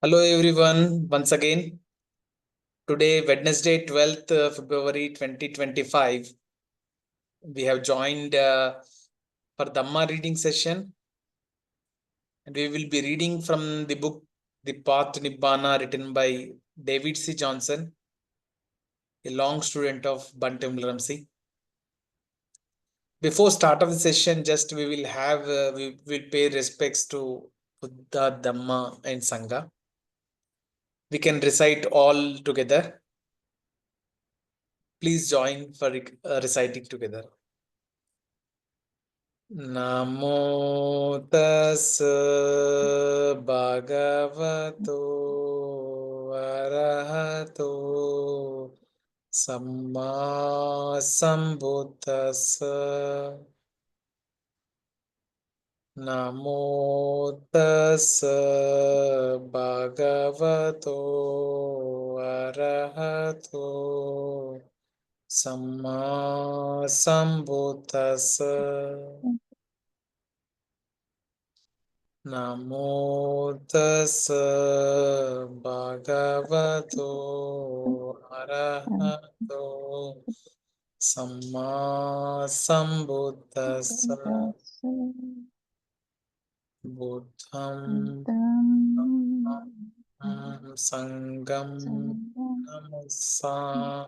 Hello everyone, once again. Today, Wednesday, 12th February 2025, we have joined for Dhamma reading session, and we will be reading from the book The Path to Nibbāna, written by David C. Johnson, a long student of Bantam Ramsey. Before start of the session, just we will pay respects to Buddha, Dhamma, and Sangha. We can recite all together. Please join for reciting together. Namo tassa bhagavato arahato samma sambuddhassa. Namo tassa bhagavato arahato samma sambuddhassa. Namo tassa bhagavato arahato samma sambuddhassa. Buddham sangam namassa.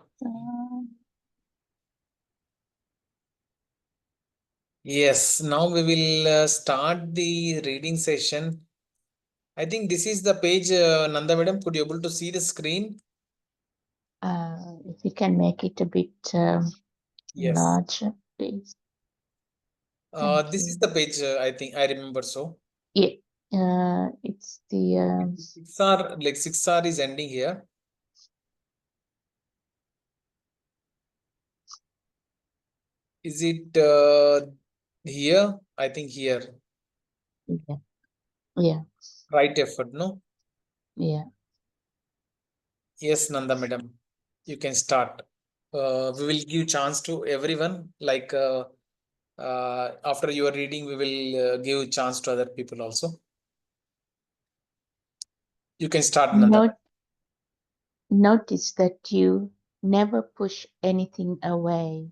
Yes, now we will start the reading session. I think this is the page, Nanda madam. Could you able to see the screen? If you can make it a bit Yes. larger, please. This is the page, I think I remember so. Yeah, it's the 6R, like 6R is ending here. Is it here? I think here. yeah. Right effort, no? Yeah. Yes, Nanda madam. You can start. We will give chance to everyone. Like after your reading, we will give chance to other people also. You can start, Nanda. Notice that you never push anything away.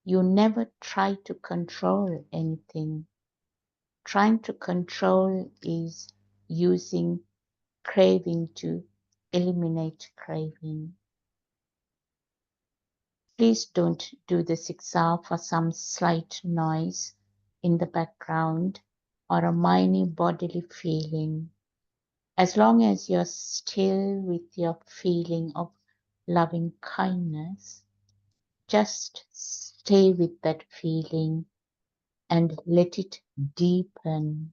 You never try to control anything. Trying to control is using craving to eliminate craving. Please don't do the 6R for some slight noise in the background or a minor bodily feeling. As long as you're still with your feeling of loving kindness, just stay with that feeling and let it deepen.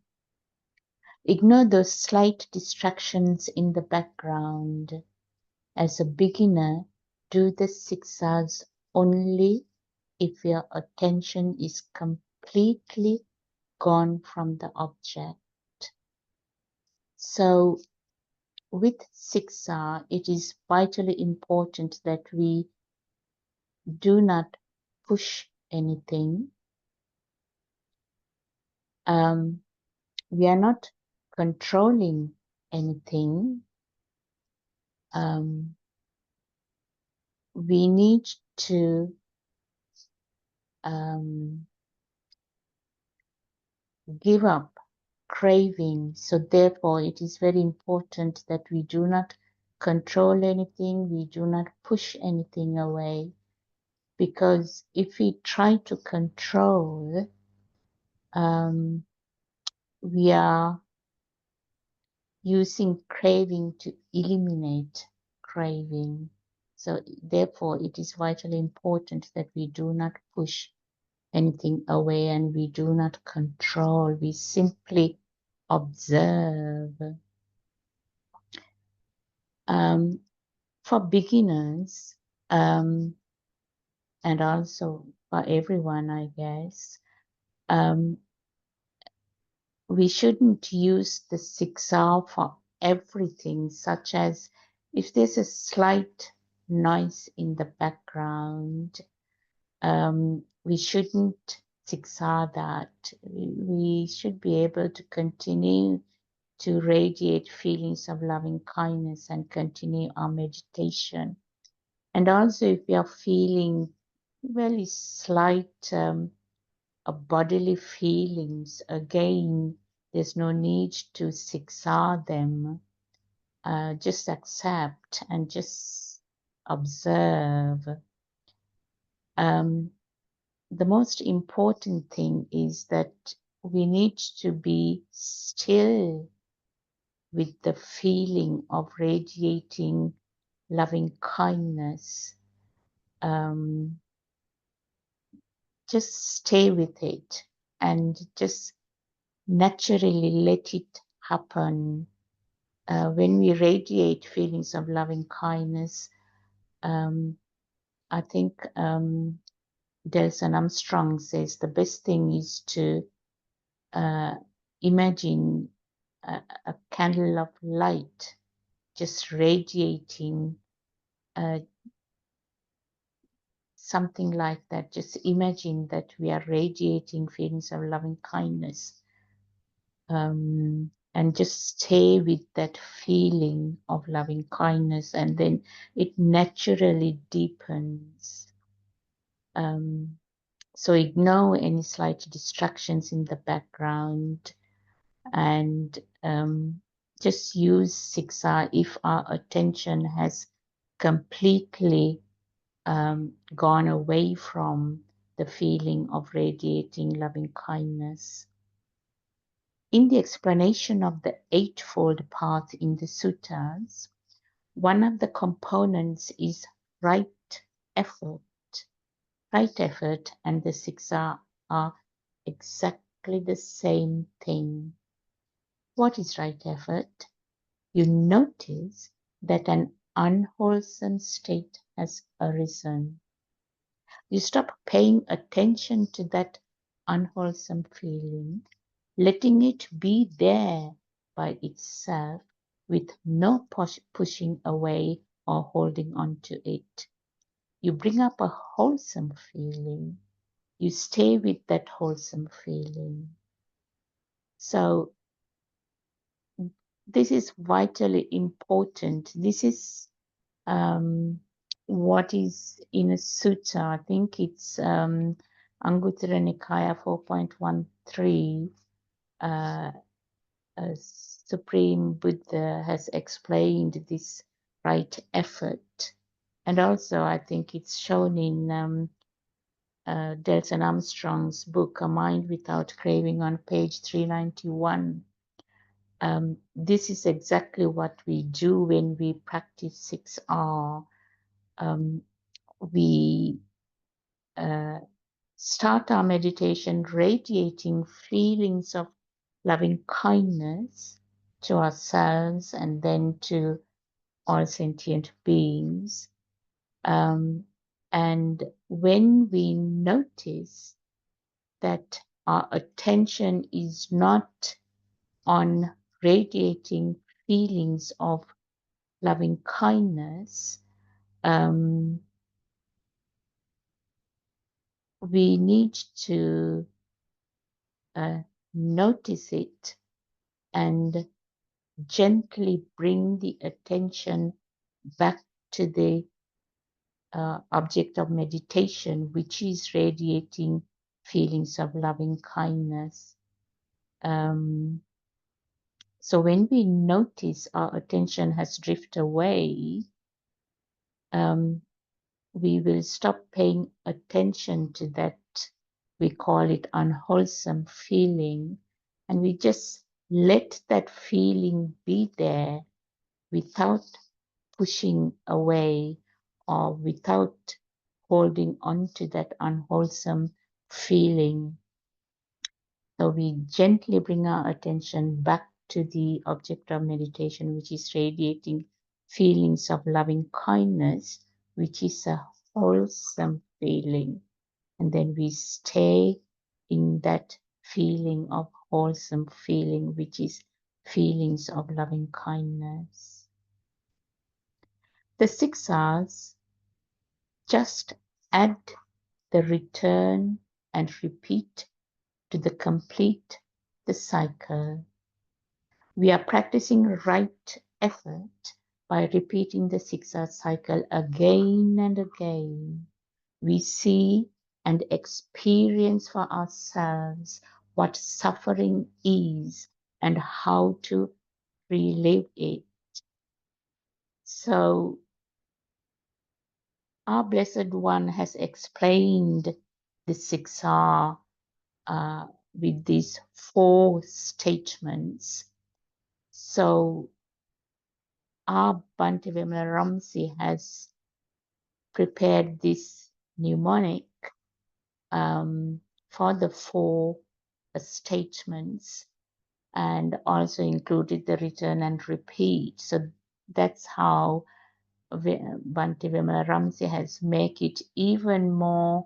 Ignore those slight distractions in the background. As a beginner, do the 6Rs only if your attention is completely gone from the object. So with 6R, it is vitally important that we do not push anything. We are not controlling anything. We need to give up craving. So therefore, it is very important that we do not control anything. We do not push anything away. Because if we try to control, we are using craving to eliminate craving. So therefore, it is vitally important that we do not push anything away and we do not control. We simply observe. For beginners, and also for everyone, I guess, we shouldn't use the 6R for everything, such as if there's a slight noise in the background, we shouldn't 6R that. We should be able to continue to radiate feelings of loving kindness and continue our meditation. And also if you are feeling very slight bodily feelings, again, there's no need to zigzag them. Just accept and just observe. The most important thing is that we need to be still with the feeling of radiating loving kindness. Just stay with it and just naturally let it happen. When we radiate feelings of loving kindness, I think Delson Armstrong says the best thing is to imagine a candle of light just radiating, something like that. Just imagine that we are radiating feelings of loving kindness, and just stay with that feeling of loving kindness, and then it naturally deepens. So ignore any slight distractions in the background, and just use Siksa if our attention has completely gone away from the feeling of radiating loving kindness. In the explanation of the Eightfold Path in the suttas, one of the components is right effort. Right effort and the Siksa are exactly the same thing. What is right effort? You notice that an unwholesome state has arisen. You stop paying attention to that unwholesome feeling, letting it be there by itself with no pushing away or holding on to it. You bring up a wholesome feeling. You stay with that wholesome feeling. So this is vitally important. This is what is in a sutta. I think it's Anguttara Nikaya 4.13. Supreme Buddha has explained this right effort. And also I think it's shown in Delton Armstrong's book, A Mind Without Craving, on page 391. This is exactly what we do when we practice 6R. We start our meditation radiating feelings of loving kindness to ourselves and then to all sentient beings. And when we notice that our attention is not on radiating feelings of loving kindness, we need to notice it and gently bring the attention back to the object of meditation, which is radiating feelings of loving kindness. So when we notice our attention has drifted away, we will stop paying attention to that. We call it unwholesome feeling, and we just let that feeling be there without pushing away or without holding on to that unwholesome feeling. So we gently bring our attention back to the object of meditation, which is radiating feelings of loving kindness, which is a wholesome feeling. And then we stay in that feeling of wholesome feeling, which is feelings of loving kindness. The 6Rs just add the return and repeat to the complete the cycle. We are practicing right effort by repeating the 6R cycle again and again. We see and experience for ourselves what suffering is and how to relive it. So, our Blessed One has explained the 6R with these 4 statements. So, our Bhante Vimala Ramsey has prepared this mnemonic for the 4 statements and also included the return and repeat. So that's how Bhante Vimala Ramsey has made it even more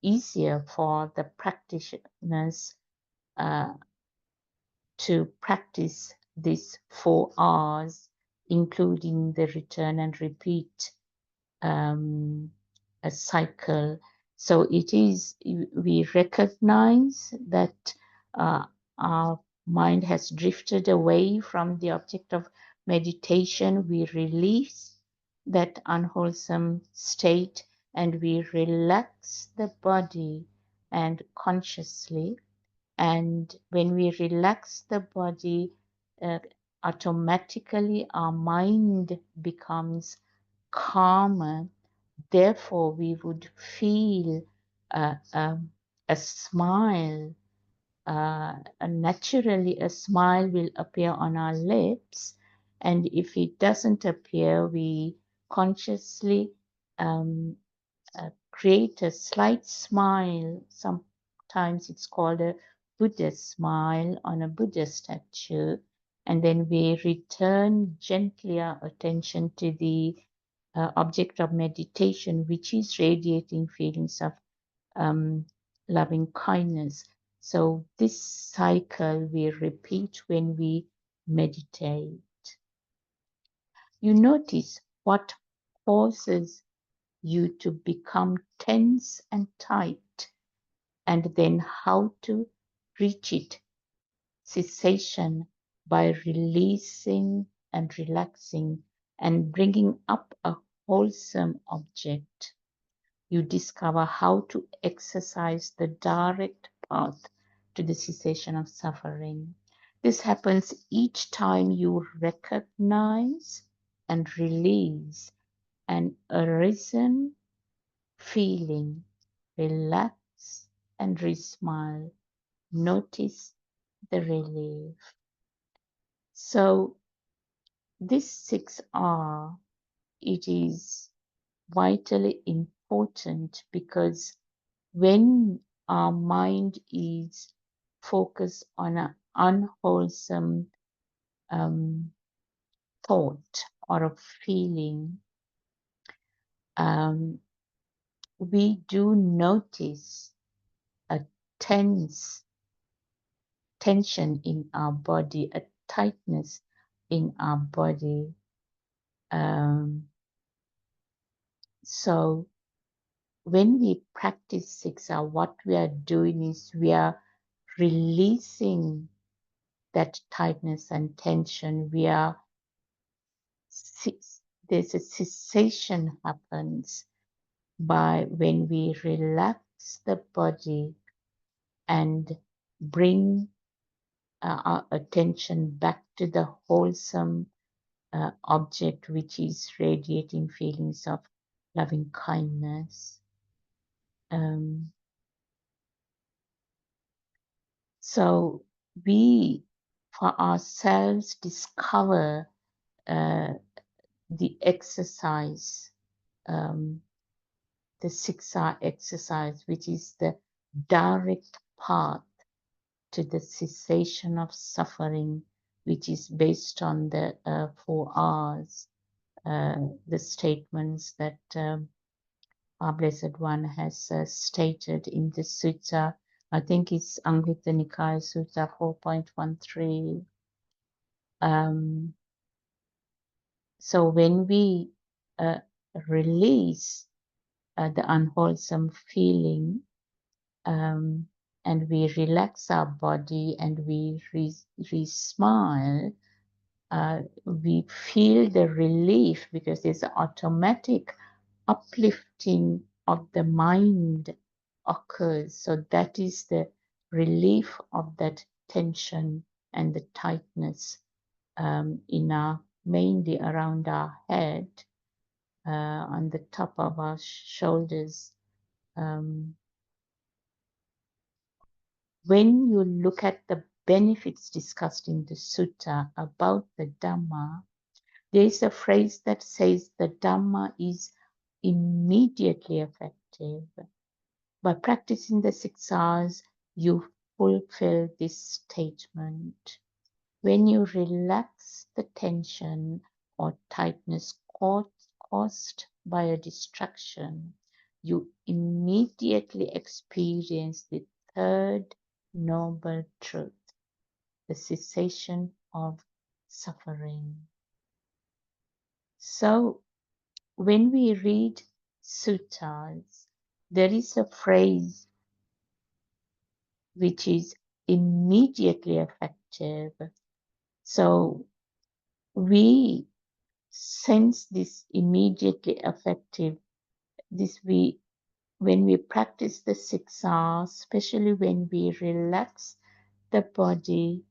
easier for the practitioners to practice these 4 R's, including the return and repeat a cycle. So it is, we recognize that our mind has drifted away from the object of meditation. We release that unwholesome state and we relax the body and consciously. And when we relax the body, automatically our mind becomes calmer. Therefore, we would feel a smile. Naturally, a smile will appear on our lips. And if it doesn't appear, we consciously create a slight smile. Sometimes it's called a Buddha smile on a Buddha statue. And then we return gently our attention to the object of meditation, which is radiating feelings of loving kindness. So this cycle we repeat when we meditate. You notice what causes you to become tense and tight, and then how to reach it. Cessation by releasing and relaxing and bringing up a wholesome object. You discover how to exercise the direct path to the cessation of suffering. This happens each time you recognize and release an arisen feeling, relax and re-smile. Notice the relief. So this 6R, it is vitally important because when our mind is focused on an unwholesome thought or a feeling, we do notice a tension in our body, a tightness in our body. So when we practice 6R, what we are doing is we are releasing that tightness and tension. There's a cessation happens by when we relax the body and bring our attention back to the wholesome object, which is radiating feelings of loving kindness. So we, for ourselves, discover the exercise, the 6R exercise, which is the direct path to the cessation of suffering, which is based on the 4 R's, the statements that our Blessed One has stated in the Sutta. I think it's Anguttara Nikaya Sutta 4.13. So when we release the unwholesome feeling, and we relax our body and we smile, we feel the relief because there's an automatic uplifting of the mind occurs. So that is the relief of that tension and the tightness mainly around our head, on the top of our shoulders. When you look at the benefits discussed in the sutta about the Dhamma, there is a phrase that says the Dhamma is immediately effective. By practicing the 6 hours, you fulfill this statement. When you relax the tension or tightness caused by a distraction, you immediately experience the third noble truth, the cessation of suffering. So, when we read suttas, there is a phrase which is immediately effective. So, we sense this immediately effective, when we practice the 6 hours, especially when we relax the body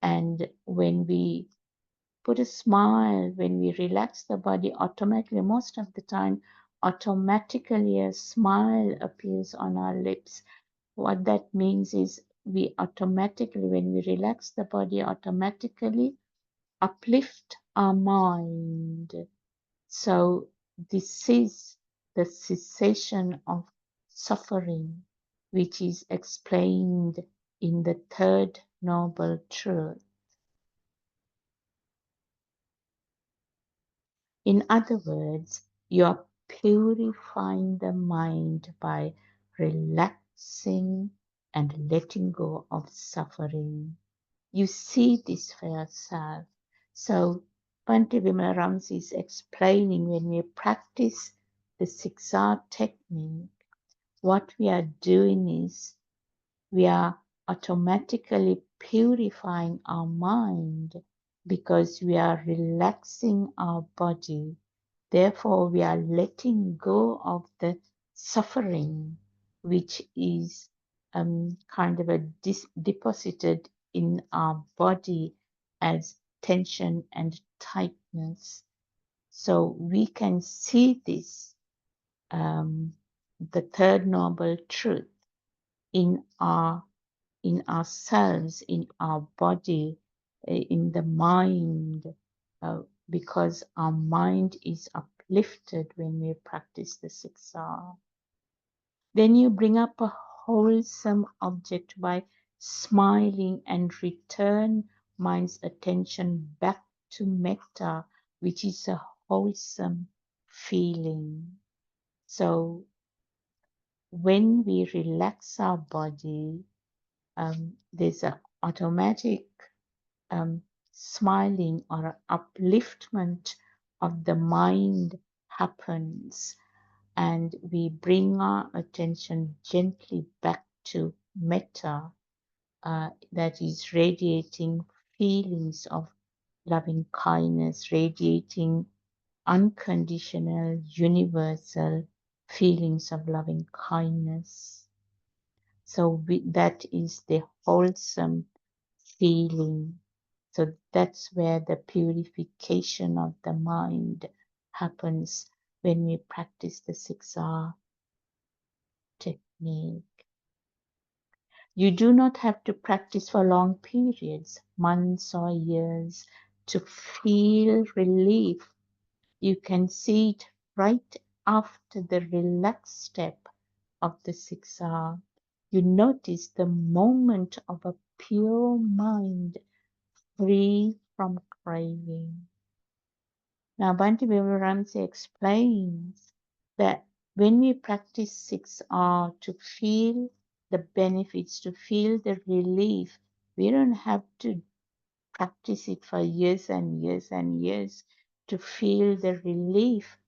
and when we put a smile, when we relax the body, automatically, most of the time, automatically a smile appears on our lips. What that means is we automatically, when we relax the body, automatically uplift our mind. So this is the cessation of suffering, which is explained in the third noble truth. In other words, you are purifying the mind by relaxing and letting go of suffering. You see this for yourself. So Bhante Vimalarams is explaining, when we practice the 6R technique, what we are doing is we are automatically purifying our mind because we are relaxing our body. Therefore, we are letting go of the suffering which is kind of deposited in our body as tension and tightness. So we can see this, the third noble truth in ourselves, in our body, in the mind, because our mind is uplifted when we practice the 6R. Then you bring up a wholesome object by smiling and return mind's attention back to metta, which is a wholesome feeling. So when we relax our body, there's an automatic smiling or upliftment of the mind happens, and we bring our attention gently back to metta, that is radiating feelings of loving kindness, radiating unconditional, universal feelings of loving kindness. So that is the wholesome feeling. So that's where the purification of the mind happens when we practice the 6R technique. You do not have to practice for long periods, months or years, to feel relief. You can see it right after the relaxed step of the 6R. You notice the moment of a pure mind free from craving. Now, Bhante Vimaramsa explains that when we practice 6R to feel the benefits, to feel the relief, we don't have to practice it for years and years and years to feel the relief.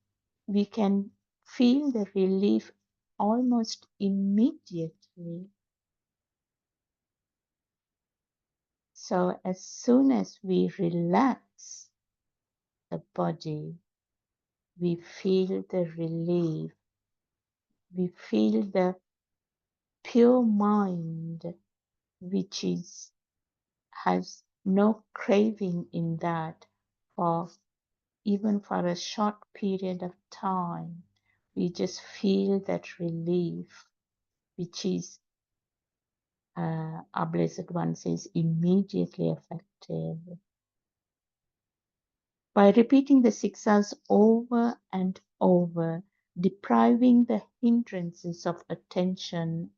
We can feel the relief almost immediately. So as soon as we relax the body, we feel the relief, we feel the pure mind, which has no craving in that for even for a short period of time. We just feel that relief, which is, our Blessed One says, immediately effective. By repeating the 6 R's over and over, depriving the hindrances of attention,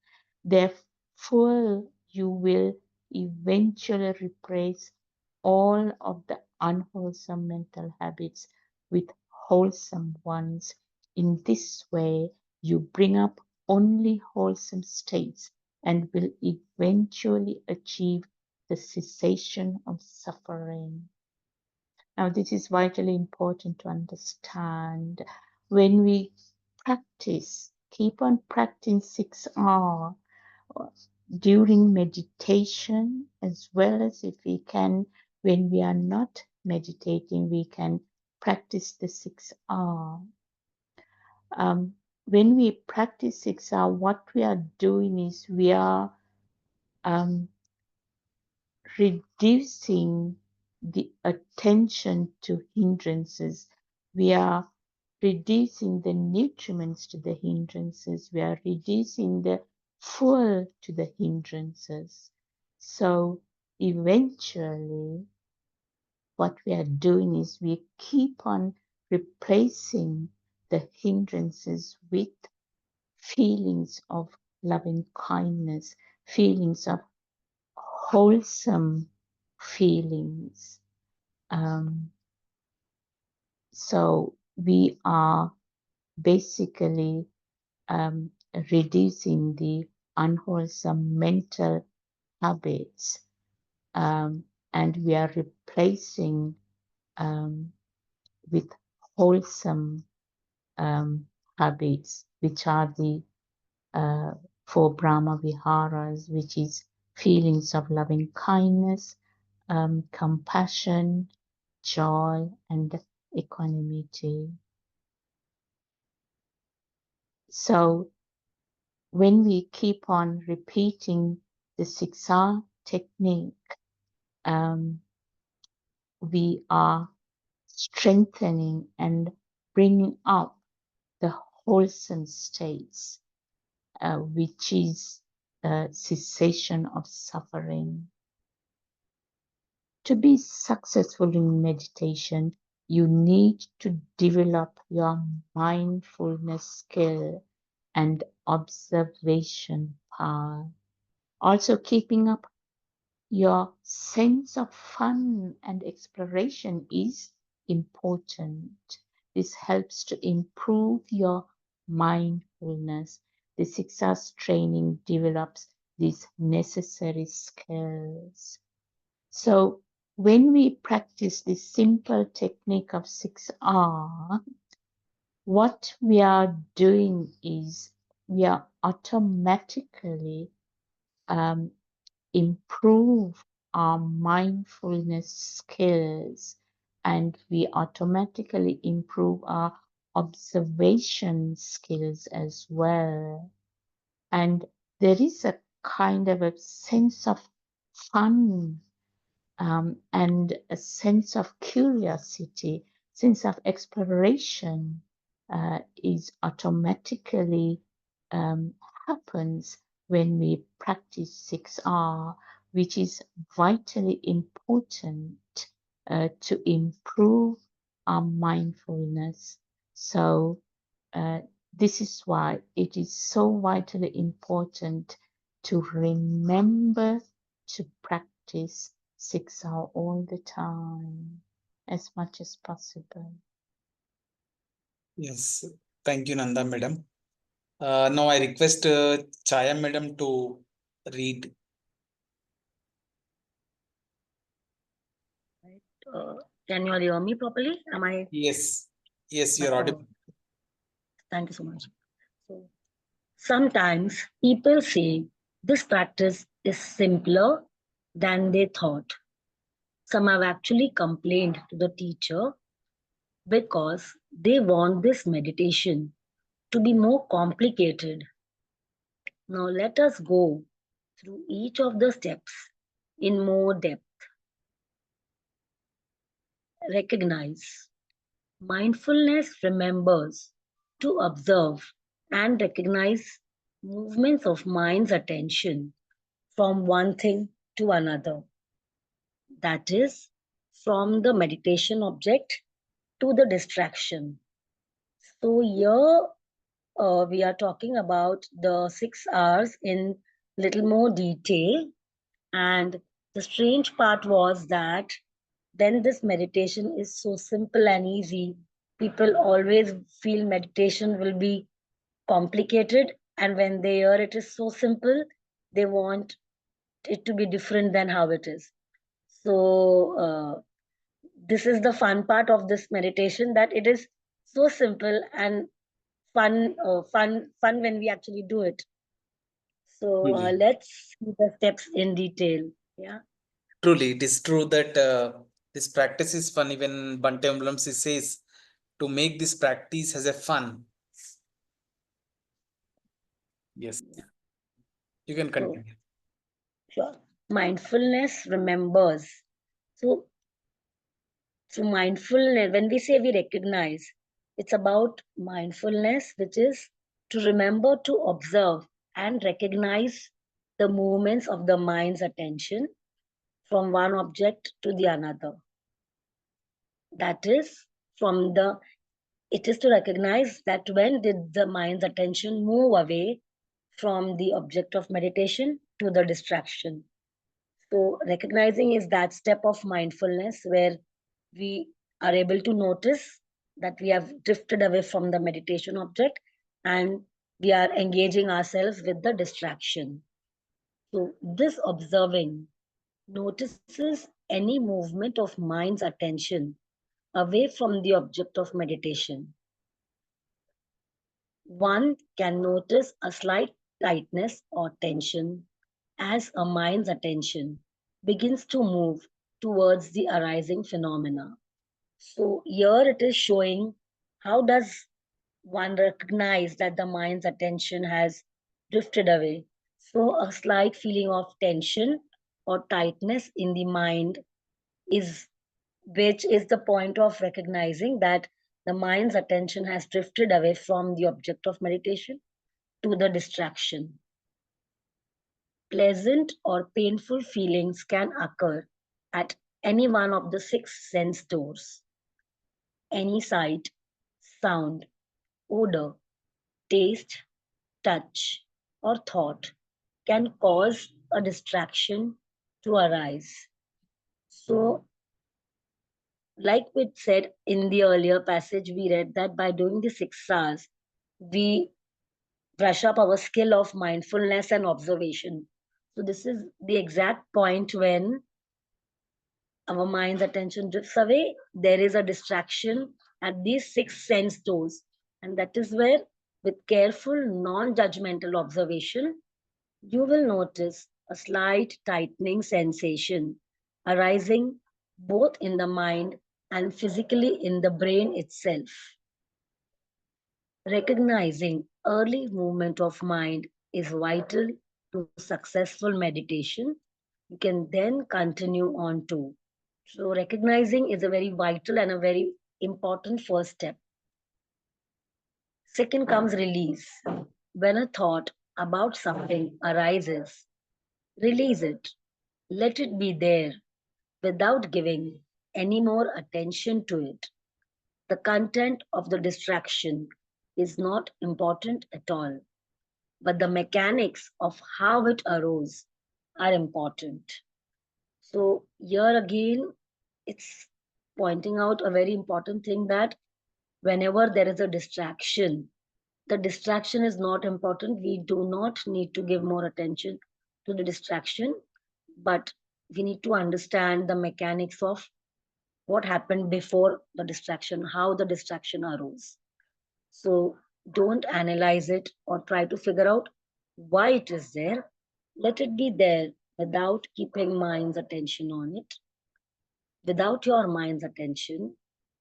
therefore you will eventually replace all of the unwholesome mental habits with wholesome ones. In this way, you bring up only wholesome states and will eventually achieve the cessation of suffering. Now, this is vitally important to understand. When we practice, keep on practicing 6R during meditation, as well as if we can, when we are not meditating, we can practice the 6R. When we practice 6R, what we are doing is we are reducing the attention to hindrances. We are reducing the nutriments to the hindrances. We are reducing the fuel to the hindrances. So eventually, what we are doing is we keep on replacing the hindrances with feelings of loving kindness, feelings of wholesome feelings. So we are basically reducing the unwholesome mental habits, and we are replacing with wholesome habits, which are the 4 Brahma Viharas, which is feelings of loving kindness, compassion, joy, and equanimity. So when we keep on repeating the 6R technique, we are strengthening and bringing up the wholesome states, which is cessation of suffering. To be successful in meditation, you need to develop your mindfulness skill and observation power. Also, keeping up your sense of fun and exploration is important. This helps to improve your mindfulness. The 6 R's training develops these necessary skills. So when we practice this simple technique of 6R, what we are doing is we are automatically improve our mindfulness skills, and we automatically improve our observation skills as well. And there is a kind of a sense of fun, and a sense of curiosity, sense of exploration is automatically happens when we practice 6R, which is vitally important to improve our mindfulness. So this is why it is so vitally important to remember to practice 6R all the time, as much as possible. Yes, thank you, Nanda madam. Now I request Chaya madam to read. Can you all hear me properly? Am I? Yes, yes, you're audible. Thank you so much. So, sometimes people say this practice is simpler than they thought. some have actually complained to the teacher because they want this meditation to be more complicated. Now let us go through each of the steps in more depth. Recognize. Mindfulness remembers to observe and recognize movements of mind's attention from one thing to another. That is, from the meditation object to the distraction. So here we are talking about the 6 hours in little more detail. And the strange part was that then this meditation is so simple and easy. People always feel meditation will be complicated, and when they hear it is so simple, they want it to be different than how it is. So this is the fun part of this meditation, that it is so simple and fun when we actually do it. So Truly. let's see the steps in detail. Yeah. Truly, it is true that this practice is fun. Even Bante Amblamsi says to make this practice as a fun. Yes, you can So, continue. sure. Mindfulness remembers. So, so mindfulness, when we say we recognize, it's about mindfulness, which is to remember to observe and recognize the movements of the mind's attention from one object to the another. That is, from the it is to recognize that when did the mind's attention move away from the object of meditation to the distraction. So recognizing is that step of mindfulness where we are able to notice that we have drifted away from the meditation object and we are engaging ourselves with the distraction. So this observing notices any movement of mind's attention away from the object of meditation. One can notice a slight tightness or tension as a mind's attention begins to move towards the arising phenomena. So here it is showing how does one recognize that the mind's attention has drifted away. So a slight feeling of tension or tightness in the mind is which is the point of recognizing that the mind's attention has drifted away from the object of meditation to the distraction. Pleasant or painful feelings can occur at any one of the 6 sense doors. Any sight, sound, odor, taste, touch, or thought can cause a distraction to arise. So, like we said in the earlier passage, we read that by doing the 6 hours, we brush up our skill of mindfulness and observation. So, this is the exact point when our mind's attention drifts away, there is a distraction at these 6 sense doors. And that is where, with careful, non judgmental observation, you will notice a slight tightening sensation arising both in the mind and physically in the brain itself. Recognizing early movement of mind is vital to successful meditation. You can then continue on to. So recognizing is a very vital and a very important first step. Second comes release. When a thought about something arises, release it. Let it be there without giving any more attention to it. The content of the distraction is not important at all, but the mechanics of how it arose are important. So, here again, it's pointing out a very important thing that whenever there is a distraction, the distraction is not important. We do not need to give more attention to the distraction, but we need to understand the mechanics of what happened before the distraction, how the distraction arose. So don't analyze it or try to figure out why it is there. Let it be there without keeping mind's attention on it. Without your mind's attention,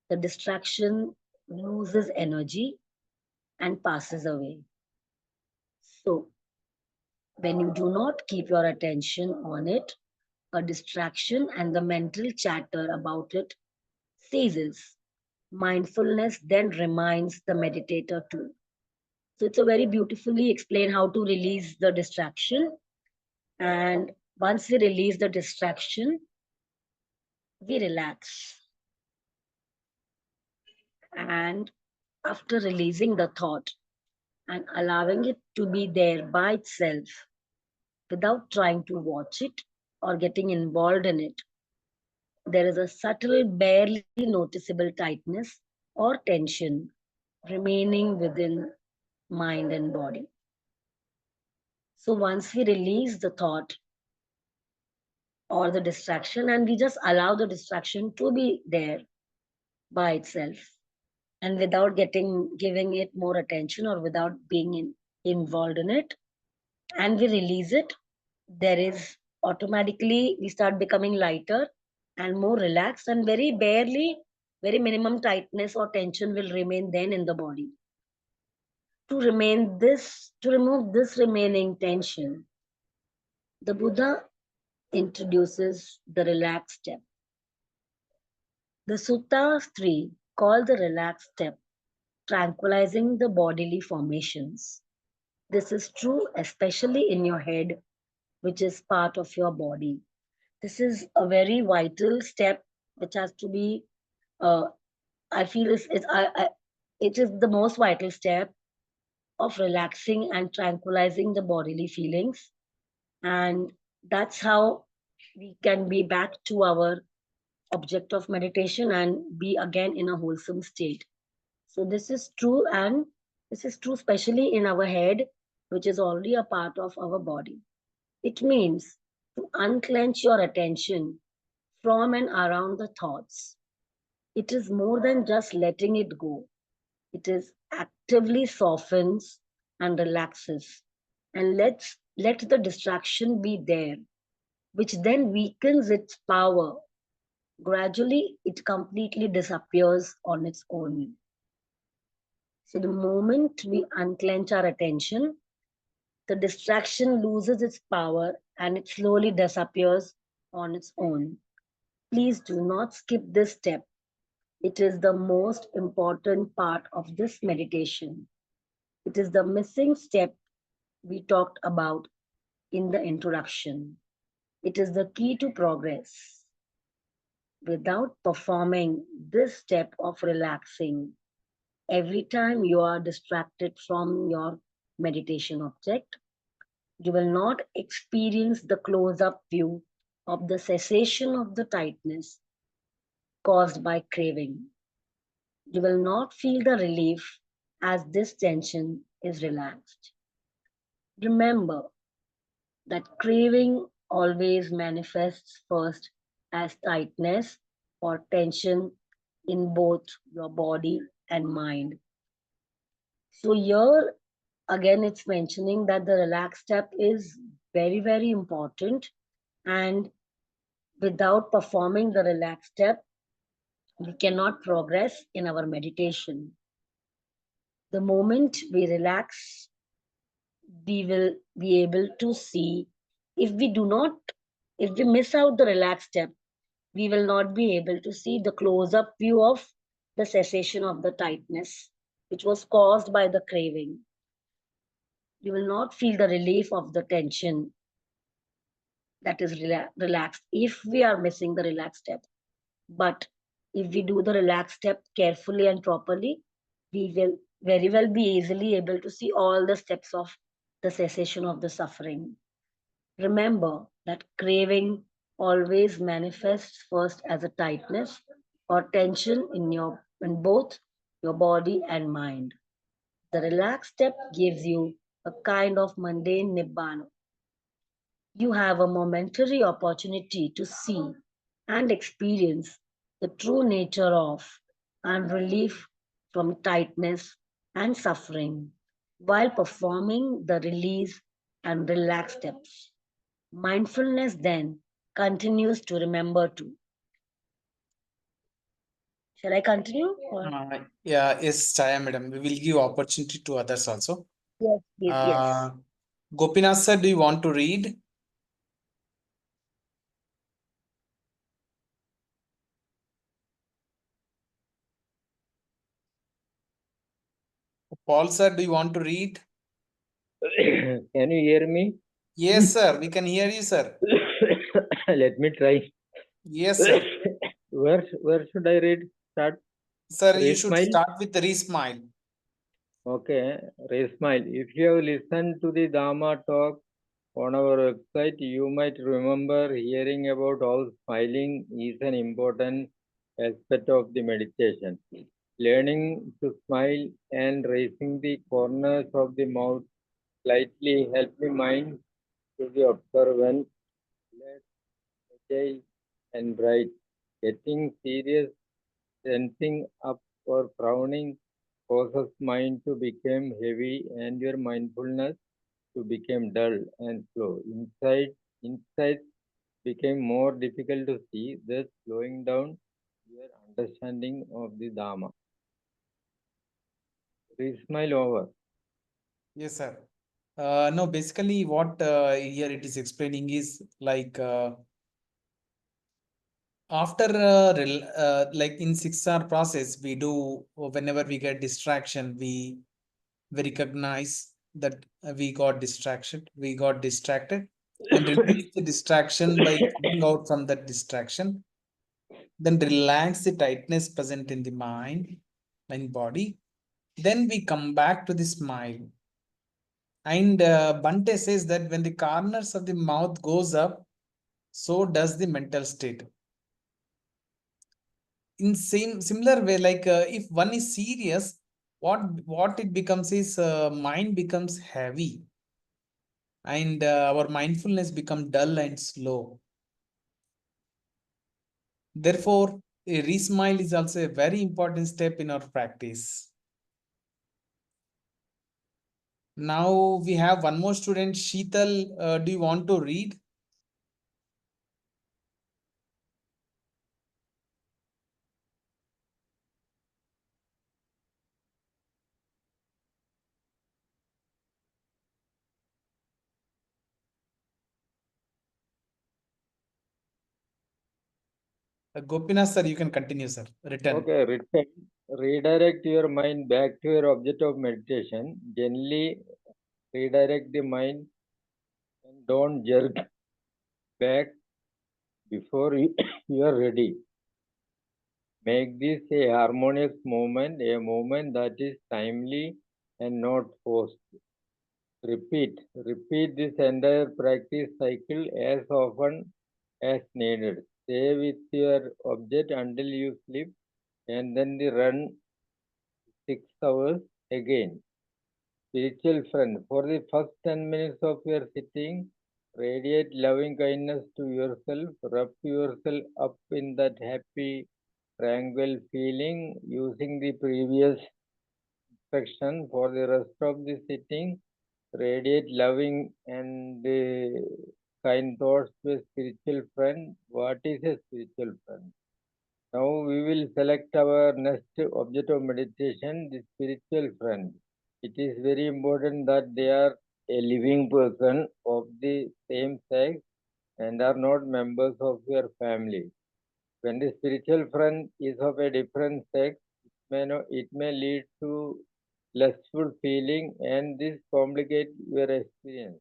the distraction loses energy and passes away. So, when you do not keep your attention on it, a distraction and the mental chatter about it ceases. Mindfulness then reminds the meditator too. So it's a very beautifully explained how to release the distraction. And once we release the distraction, we relax. And after releasing the thought and allowing it to be there by itself without trying to watch it or getting involved in it, there is a subtle, barely noticeable tightness or tension remaining within mind and body. So once we release the thought or the distraction and we just allow the distraction to be there by itself and without giving it more attention or without being involved in it, and we release it, there is automatically we start becoming lighter and more relaxed, and very barely, very minimum tightness or tension will remain then in the body. To remove this remaining tension, the Buddha introduces the relaxed step. The Sutta 3 called the relaxed step tranquilizing the bodily formations. This is true especially in your head, which is part of your body. This is a very vital step which has to be, I feel, it is the most vital step of relaxing and tranquilizing the bodily feelings. And that's how we can be back to our object of meditation and be again in a wholesome state. So this is true, and this is true especially in our head, which is already a part of our body. It means to unclench your attention from and around the thoughts. It is more than just letting it go. It is actively softens and relaxes and let the distraction be there, which then weakens its power. Gradually, it completely disappears on its own. So the moment we unclench our attention, the distraction loses its power and it slowly disappears on its own. Please do not skip this step. It is the most important part of this meditation. It is the missing step we talked about in the introduction. It is the key to progress. Without performing this step of relaxing, every time you are distracted from your meditation object, you will not experience the close-up view of the cessation of the tightness caused by craving. You will not feel the relief as this tension is relaxed. Remember that craving always manifests first as tightness or tension in both your body and mind. So here again it's mentioning that the relaxed step is very, very important, and without performing the relaxed step, we cannot progress in our meditation. The moment we relax, we will be able to see. If we do not, if we miss out the relaxed step, we will not be able to see the close-up view of the cessation of the tightness, which was caused by the craving. You will not feel the relief of the tension that is relaxed if we are missing the relaxed step. But if we do the relaxed step carefully and properly, we will very well be easily able to see all the steps of the cessation of the suffering. Remember that craving always manifests first as a tightness or tension in both your body and mind. The relaxed step gives you a kind of mundane Nibbāna. You have a momentary opportunity to see and experience the true nature of and relief from tightness and suffering while performing the release and relax steps. Mindfulness then continues to remember to Shall I continue? Or? Yeah, yes, Chaya madam. We will give opportunity to others also. Yes, yes, yes. Gopinath sir, do you want to read? Paul sir, do you want to read? Can you hear me? Yes, sir. We can hear you, sir. Let me try. Yes, sir. Where should I read? Start. Sir, you Raise should smile. start with the re-smile. Okay, raise smile. If you have listened to the Dharma talk on our website, you might remember hearing about how smiling is an important aspect of the meditation. Learning to smile and raising the corners of the mouth slightly help the mind to be observant, alert, agile, and bright. Getting serious, tensing up, or frowning causes mind to become heavy and your mindfulness to become dull and slow. Insights became more difficult to see, thus slowing down your understanding of the Dharma. Smile over. Yes, sir. No, basically what here it is explaining is like after like in 6 hour process, we do whenever we get distraction, we recognize that we got distracted and release the distraction by coming out from that distraction. Then relax the tightness present in the mind and body. Then we come back to the smile. And Bante says that when the corners of the mouth goes up, so does the mental state. In similar way, like if one is serious, what it becomes is mind becomes heavy, and our mindfulness become dull and slow. Therefore, a re-smile is also a very important step in our practice. Now we have one more student, Sheetal. Do you want to read? Gopinath sir, you can continue, sir. Return. Okay, return. Redirect your mind back to your object of meditation. Gently redirect the mind and don't jerk back before you are ready. Make this a harmonious movement, a movement that is timely and not forced. Repeat this entire practice cycle as often as needed. Stay with your object until you sleep and then run 6 hours again. Spiritual friend, for the first 10 minutes of your sitting, radiate loving kindness to yourself. Wrap yourself up in that happy, tranquil feeling using the previous instruction for the rest of the sitting. Radiate loving and kind thoughts to a spiritual friend. What is a spiritual friend? Now we will select our next object of meditation, the spiritual friend. It is very important that they are a living person of the same sex and are not members of your family. When the spiritual friend is of a different sex, it may lead to lustful feeling and this complicates your experience.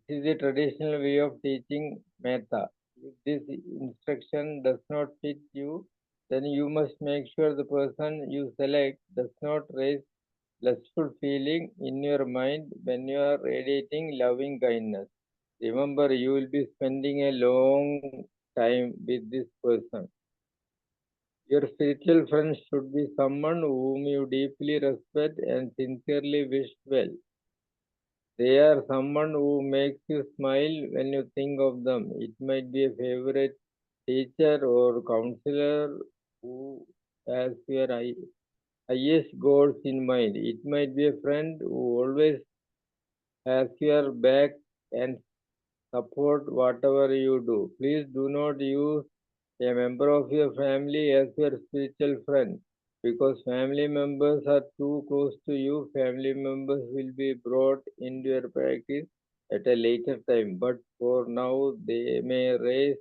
This is the traditional way of teaching metta. If this instruction does not fit you, then you must make sure the person you select does not raise lustful feeling in your mind when you are radiating loving kindness. Remember, you will be spending a long time with this person. Your spiritual friend should be someone whom you deeply respect and sincerely wish well. They are someone who makes you smile when you think of them. It might be a favorite teacher or counselor who has your highest goals in mind. It might be a friend who always has your back and support whatever you do. Please do not use a member of your family as your spiritual friend. Because family members are too close to you, family members will be brought into your practice at a later time. But for now, they may raise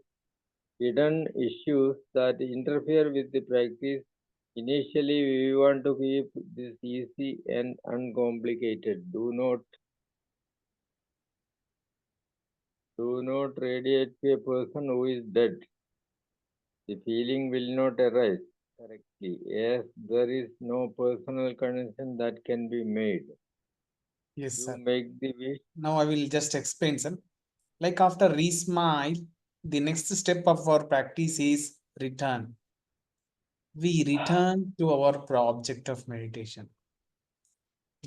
hidden issues that interfere with the practice. Initially, we want to keep this easy and uncomplicated. Do not radiate to a person who is dead. The feeling will not arise correctly, as there is no personal connection that can be made. Yes, You sir. make the wish. Now I will just explain, sir. Like after re-smile, the next step of our practice is return. We return to our object of meditation.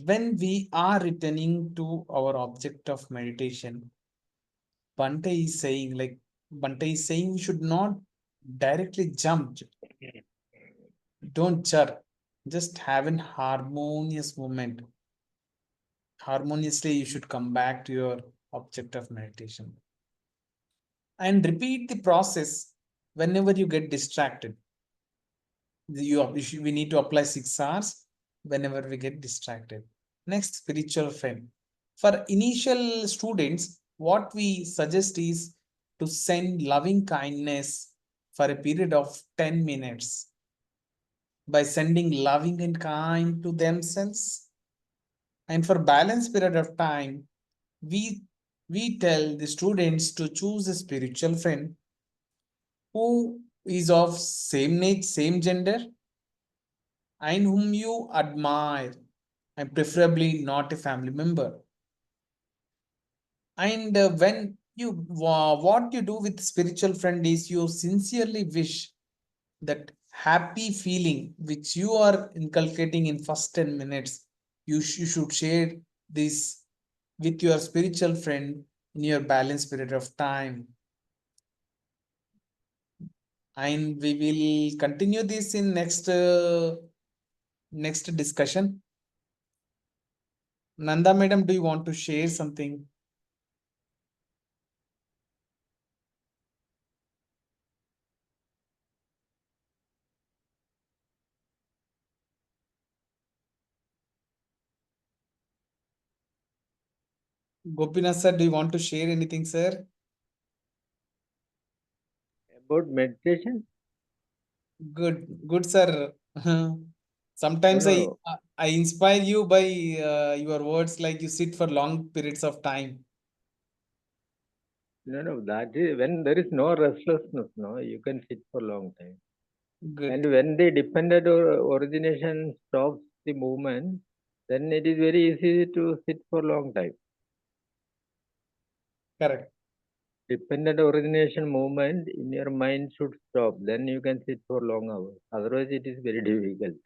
When we are returning to our object of meditation, Bante is saying we should not directly jump. Don't jerk. Just have an harmonious movement. Harmoniously, you should come back to your object of meditation. And repeat the process whenever you get distracted. We need to apply 6 hours whenever we get distracted. Next, spiritual friend. For initial students, what we suggest is to send loving kindness for a period of 10 minutes by sending loving and kind to themselves. And for balanced period of time, we tell the students to choose a spiritual friend who is of same age, same gender, and whom you admire, and preferably not a family member. And when you what you do with spiritual friend is you sincerely wish that happy feeling which you are inculcating in first 10 minutes, you should share this with your spiritual friend in your balanced period of time. And we will continue this in next discussion. Nanda madam, do you want to share something? Gopinath sir, do you want to share anything, sir? About meditation? Good, sir. Sometimes No, I inspire you by your words, like you sit for long periods of time. no. That is when there is no restlessness. No, you can sit for a long time. Good, And when the dependent origination stops the movement, then it is very easy to sit for a long time. correct, Dependent origination movement in your mind should stop. Then you can sit for long hours. Otherwise, it is very difficult.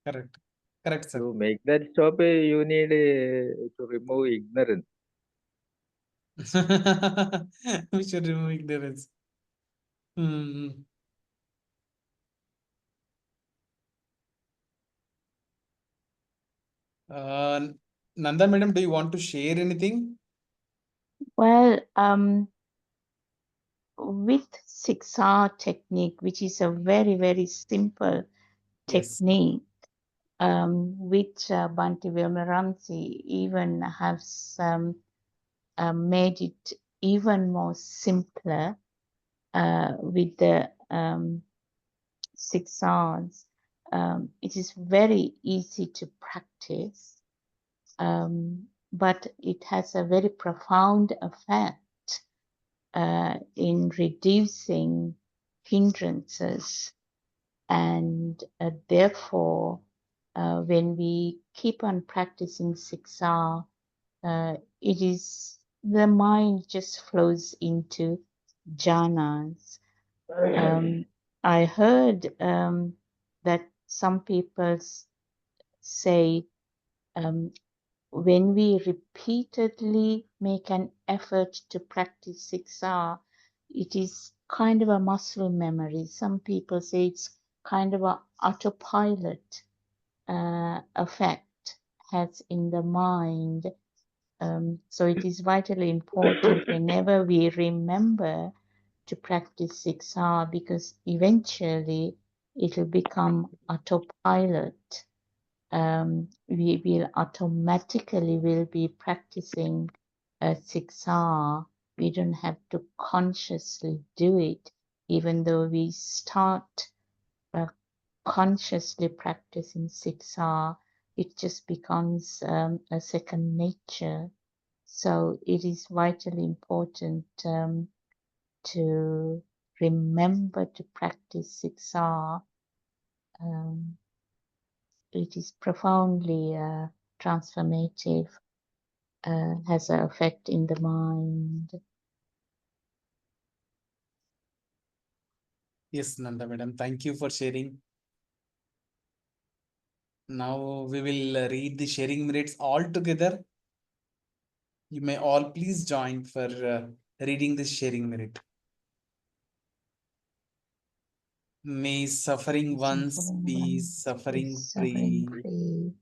correct, correct, sir. To make that stop, you need to remove ignorance. We should remove ignorance. Hmm. Nanda madam, do you want to share anything? Well, with 6R technique, which is a very, very simple Yes, technique, which Bhante Vimaransi even has made it even more simpler with the 6Rs. It is very easy to practice, but it has a very profound effect in reducing hindrances, and therefore when we keep on practicing 6R, it is the mind just flows into jhanas. I heard that some people say when we repeatedly make an effort to practice 6R, it is kind of a muscle memory. Some people say it's kind of a autopilot effect has in the mind. So it is vitally important whenever we remember to practice 6R because eventually it will become autopilot. We will automatically will be practicing 6R. We don't have to consciously do it, even though we start consciously practicing 6R, it just becomes a second nature. So it is vitally important to remember to practice 6R. It is profoundly transformative, has an effect in the mind. Yes, Nanda madam, thank you for sharing. Now we will read the sharing minutes all together. You may all please join for reading this sharing minute. May suffering ones be suffering free,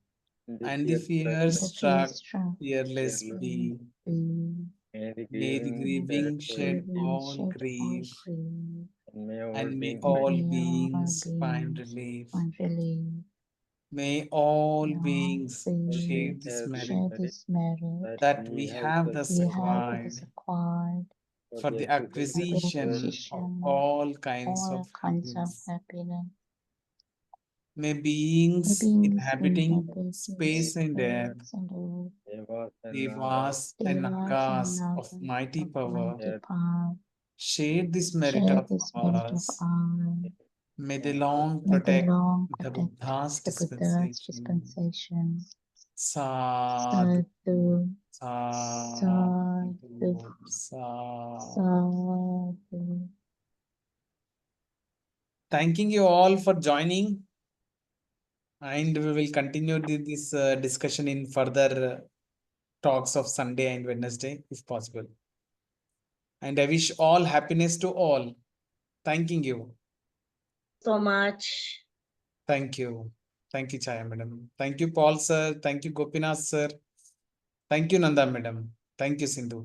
and the fear struck fearless be. May the May the grieving shed all grief, and may all all beings find relief. May all beings share this merit that we have thus acquired for the acquisition of all kinds of happiness. May beings inhabiting space and air, devas and nagas of mighty power, share this merit of ours. May they long protect the Buddha's dispensation. Sadhu, sadhu, sadhu. Thanking you all for joining, and we will continue this discussion in further talks of Sunday and Wednesday if possible. And I wish all happiness to all. Thanking you. So much. Thank you. Thank you, Chaya madam. Thank you, Paul sir. Thank you, Gopinath sir. Thank you, Nanda madam. Thank you, Sindhu.